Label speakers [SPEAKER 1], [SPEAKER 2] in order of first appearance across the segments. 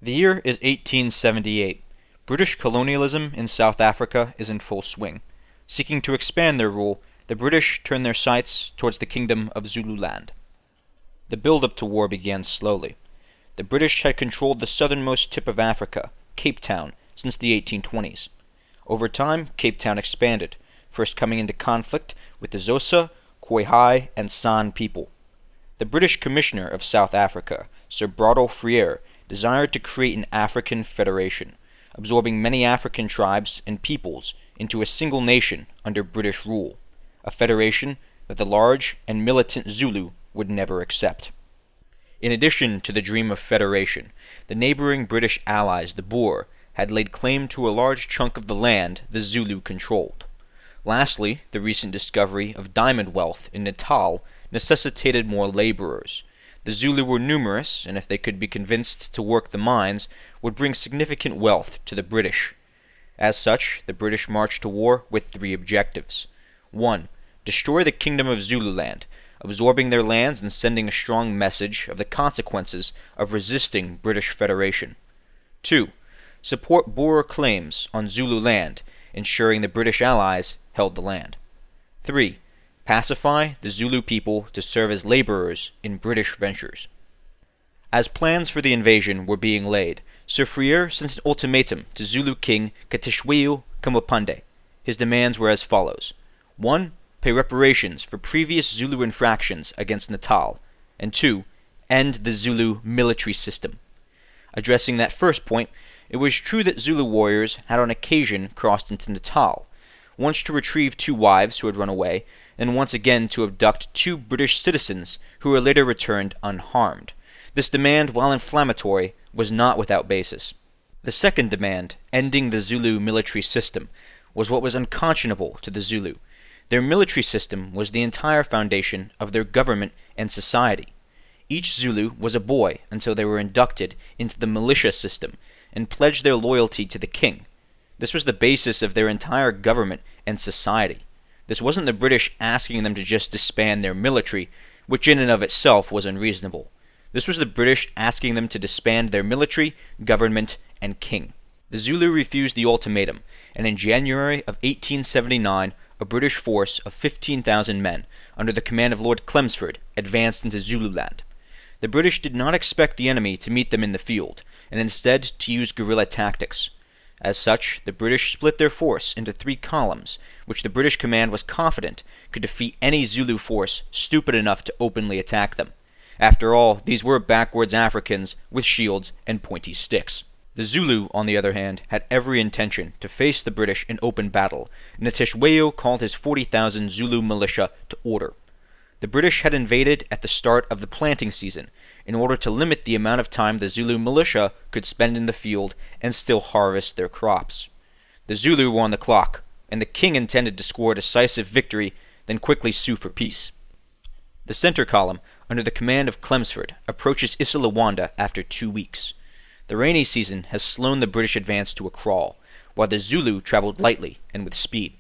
[SPEAKER 1] The year is 1878. British colonialism in South Africa is in full swing. Seeking to expand their rule, the British turned their sights towards the kingdom of Zululand. The build-up to war began slowly. The British had controlled the southernmost tip of Africa, Cape Town, since the 1820s. Over time, Cape Town expanded, first coming into conflict with the Xhosa, Khoisan, and San people. The British Commissioner of South Africa, Sir Brodel Freire, desired to create an African federation, absorbing many African tribes and peoples into a single nation under British rule, a federation that the large and militant Zulu would never accept. In addition to the dream of federation, the neighboring British allies, the Boer, had laid claim to a large chunk of the land the Zulu controlled. Lastly, the recent discovery of diamond wealth in Natal necessitated more laborers. The Zulu were numerous, and if they could be convinced to work the mines, would bring significant wealth to the British. As such, the British marched to war with three objectives. 1. Destroy the kingdom of Zululand, absorbing their lands and sending a strong message of the consequences of resisting British Federation. 2. Support Boer claims on Zulu land, ensuring the British allies held the land. 3. Pacify the Zulu people to serve as laborers in British ventures. As plans for the invasion were being laid, Sir Freire sent an ultimatum to Zulu King Katishweyu Kamupande. His demands were as follows. 1. Pay reparations for previous Zulu infractions against Natal, and 2. End the Zulu military system. Addressing that first point, it was true that Zulu warriors had on occasion crossed into Natal, once to retrieve two wives who had run away, and once again to abduct two British citizens who were later returned unharmed. This demand, while inflammatory, was not without basis. The second demand, ending the Zulu military system, was what was unconscionable to the Zulu. Their military system was the entire foundation of their government and society. Each Zulu was a boy until they were inducted into the militia system and pledged their loyalty to the king. This was the basis of their entire government and society. This wasn't the British asking them to just disband their military, which in and of itself was unreasonable. This was the British asking them to disband their military, government, and king. The Zulu refused the ultimatum, and in January of 1879, a British force of 15,000 men, under the command of Lord Clemsford, advanced into Zululand. The British did not expect the enemy to meet them in the field, and instead to use guerrilla tactics. As such, the British split their force into three columns, which the British command was confident could defeat any Zulu force stupid enough to openly attack them. After all, these were backwards Africans with shields and pointy sticks. The Zulu, on the other hand, had every intention to face the British in open battle, and Natishweyu called his 40,000 Zulu militia to order. The British had invaded at the start of the planting season, in order to limit the amount of time the Zulu militia could spend in the field and still harvest their crops. The Zulu were on the clock, and the king intended to score a decisive victory, then quickly sue for peace. The center column, under the command of Clemsford, approaches Isandlwana after 2 weeks. The rainy season has slowed the British advance to a crawl, while the Zulu traveled lightly and with speed.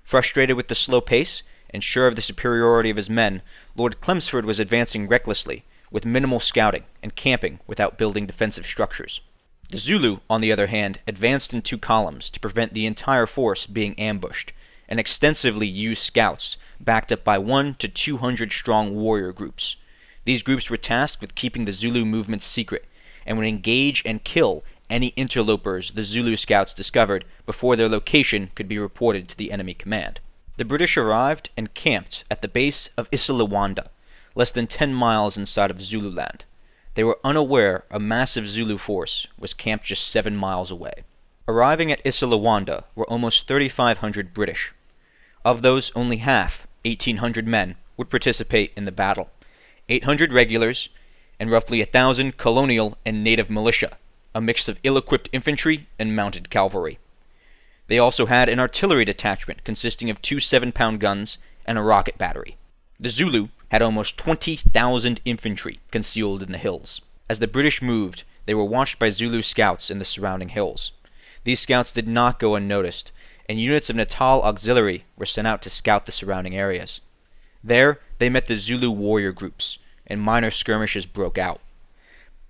[SPEAKER 1] Frustrated with the slow pace, and sure of the superiority of his men, Lord Clemsford was advancing recklessly, with minimal scouting and camping without building defensive structures. The Zulu, on the other hand, advanced in 2 columns to prevent the entire force being ambushed, and extensively used scouts, backed up by 100 to 200 strong warrior groups. These groups were tasked with keeping the Zulu movement secret, and would engage and kill any interlopers the Zulu scouts discovered before their location could be reported to the enemy command. The British arrived and camped at the base of Isandlwana, less than 10 miles inside of Zululand. They were unaware a massive Zulu force was camped just 7 miles away. Arriving at Isandlwana were almost 3,500 British. Of those, only half, 1,800 men, would participate in the battle. 800 regulars, and roughly 1,000 colonial and native militia, a mix of ill-equipped infantry and mounted cavalry. They also had an artillery detachment consisting of 2 7-pound guns and a rocket battery. The Zulu had almost 20,000 infantry concealed in the hills. As the British moved, they were watched by Zulu scouts in the surrounding hills. These scouts did not go unnoticed, and units of Natal Auxiliary were sent out to scout the surrounding areas. There, they met the Zulu warrior groups, and minor skirmishes broke out.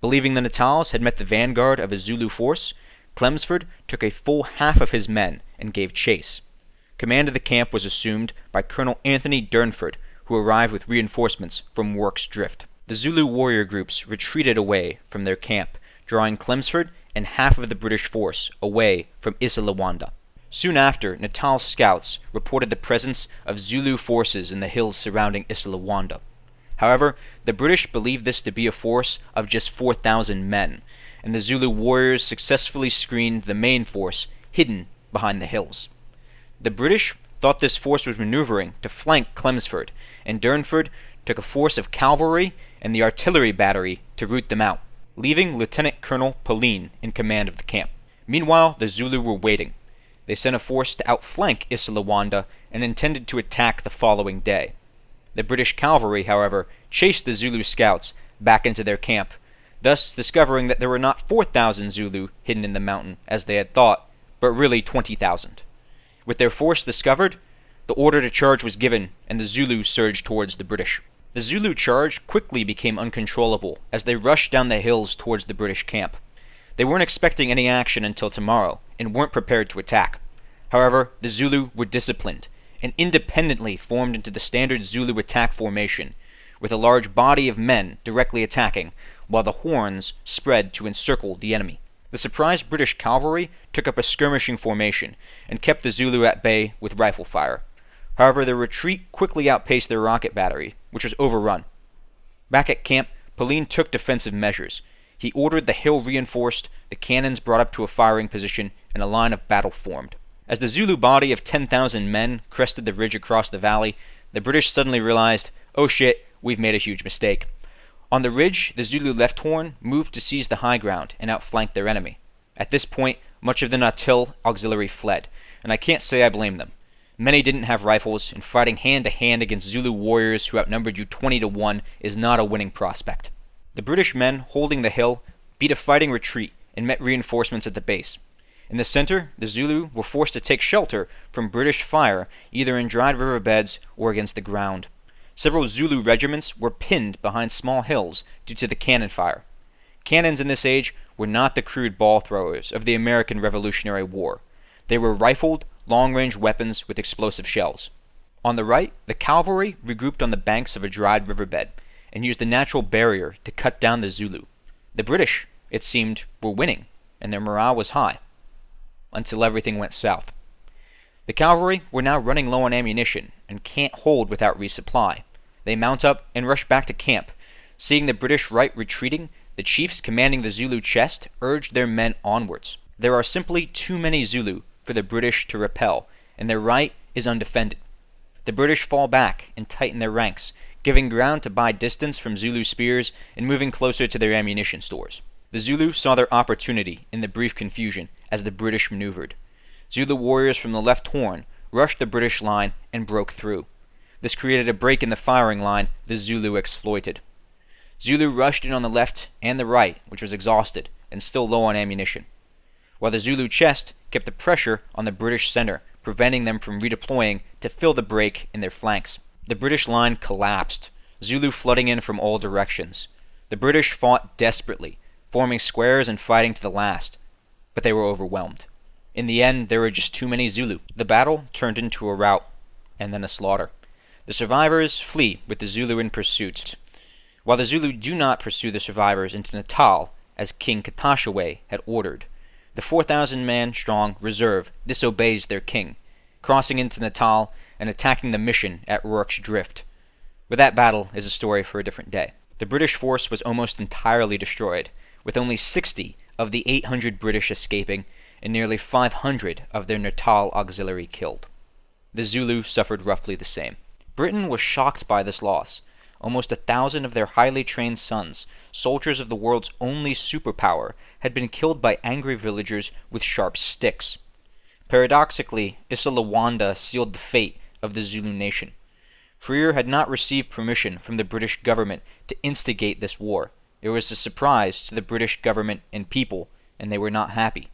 [SPEAKER 1] Believing the Natals had met the vanguard of a Zulu force, Clemsford took a full half of his men and gave chase. Command of the camp was assumed by Colonel Anthony Durnford, who arrived with reinforcements from Work's Drift. The Zulu warrior groups retreated away from their camp, drawing Clemsford and half of the British force away from Isandlwana. Soon after, Natal scouts reported the presence of Zulu forces in the hills surrounding Isandlwana. However, the British believed this to be a force of just 4,000 men, and the Zulu warriors successfully screened the main force hidden behind the hills. The British thought this force was maneuvering to flank Clemsford, and Durnford took a force of cavalry and the artillery battery to root them out, leaving Lieutenant Colonel Pauline in command of the camp. Meanwhile, the Zulu were waiting. They sent a force to outflank Isandlwana and intended to attack the following day. The British cavalry, however, chased the Zulu scouts back into their camp, thus discovering that there were not 4,000 Zulu hidden in the mountain, as they had thought, but really 20,000. With their force discovered, the order to charge was given, and the Zulus surged towards the British. The Zulu charge quickly became uncontrollable as they rushed down the hills towards the British camp. They weren't expecting any action until tomorrow, and weren't prepared to attack. However, the Zulu were disciplined, and independently formed into the standard Zulu attack formation, with a large body of men directly attacking, while the horns spread to encircle the enemy. The surprised British cavalry took up a skirmishing formation, and kept the Zulu at bay with rifle fire. However, their retreat quickly outpaced their rocket battery, which was overrun. Back at camp, Pauline took defensive measures. He ordered the hill reinforced, the cannons brought up to a firing position, and a line of battle formed. As the Zulu body of 10,000 men crested the ridge across the valley, the British suddenly realized, oh shit, we've made a huge mistake. On the ridge, the Zulu left horn moved to seize the high ground and outflank their enemy. At this point, much of the Natal auxiliary fled, and I can't say I blame them. Many didn't have rifles, and fighting hand-to-hand against Zulu warriors who outnumbered you 20-1 is not a winning prospect. The British men holding the hill beat a fighting retreat and met reinforcements at the base. In the center, the Zulu were forced to take shelter from British fire either in dried riverbeds or against the ground. Several Zulu regiments were pinned behind small hills due to the cannon fire. Cannons in this age were not the crude ball throwers of the American Revolutionary War. They were rifled, long-range weapons with explosive shells. On the right, the cavalry regrouped on the banks of a dried riverbed and used the natural barrier to cut down the Zulu. The British, it seemed, were winning, and their morale was high, until everything went south. The cavalry were now running low on ammunition and can't hold without resupply. They mount up and rush back to camp. Seeing the British right retreating, the chiefs commanding the Zulu chest urged their men onwards. There are simply too many Zulu for the British to repel, and their right is undefended. The British fall back and tighten their ranks, giving ground to buy distance from Zulu spears and moving closer to their ammunition stores. The Zulu saw their opportunity in the brief confusion as the British maneuvered. Zulu warriors from the left horn rushed the British line and broke through. This created a break in the firing line the Zulu exploited. Zulu rushed in on the left and the right, which was exhausted and still low on ammunition, while the Zulu chest kept the pressure on the British center, preventing them from redeploying to fill the break in their flanks. The British line collapsed, Zulu flooding in from all directions. The British fought desperately, forming squares and fighting to the last, but they were overwhelmed. In the end, there were just too many Zulu. The battle turned into a rout, and then a slaughter. The survivors flee with the Zulu in pursuit, while the Zulu do not pursue the survivors into Natal, as King Katashawe had ordered. The 4,000-man-strong reserve disobeys their king, crossing into Natal and attacking the mission at Rorke's Drift. But that battle is a story for a different day. The British force was almost entirely destroyed, with only 60 of the 800 British escaping and nearly 500 of their Natal auxiliary killed. The Zulu suffered roughly the same. Britain was shocked by this loss. Almost 1,000 of their highly trained sons, soldiers of the world's only superpower, had been killed by angry villagers with sharp sticks. Paradoxically, Isandlwana sealed the fate of the Zulu nation. Freer had not received permission from the British government to instigate this war. It was a surprise to the British government and people, and they were not happy.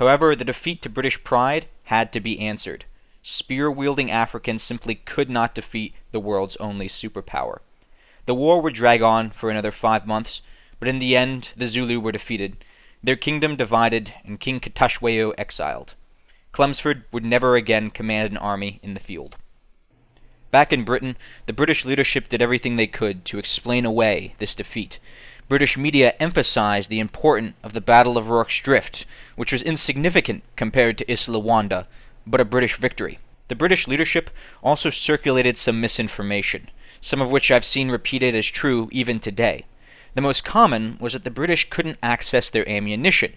[SPEAKER 1] However, the defeat to British pride had to be answered. Spear-wielding Africans simply could not defeat the world's only superpower. The war would drag on for another 5 months, but in the end the Zulu were defeated, their kingdom divided, and King Katashweo exiled. Clemsford would never again command an army in the field. Back in Britain, the British leadership did everything they could to explain away this defeat. British media emphasized the importance of the Battle of Rorke's Drift, which was insignificant compared to Isandlwana, but a British victory. The British leadership also circulated some misinformation, some of which I've seen repeated as true even today. The most common was that the British couldn't access their ammunition.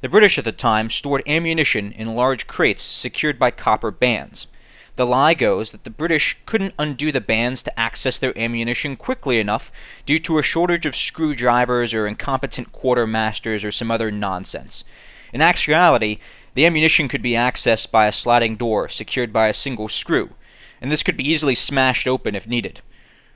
[SPEAKER 1] The British at the time stored ammunition in large crates secured by copper bands. The lie goes that the British couldn't undo the bands to access their ammunition quickly enough due to a shortage of screwdrivers or incompetent quartermasters or some other nonsense. In actuality, the ammunition could be accessed by a sliding door secured by a single screw, and this could be easily smashed open if needed.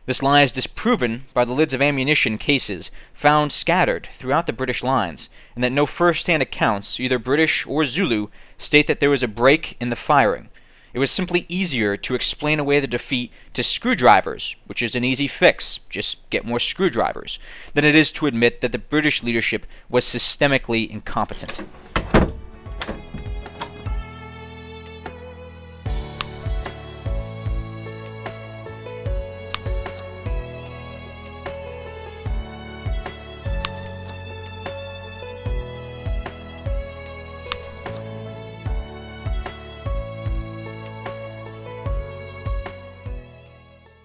[SPEAKER 1] This lie is disproven by the lids of ammunition cases found scattered throughout the British lines, and that no first-hand accounts, either British or Zulu, state that there was a break in the firing. It was simply easier to explain away the defeat to screwdrivers, which is an easy fix, just get more screwdrivers, than it is to admit that the British leadership was systemically incompetent.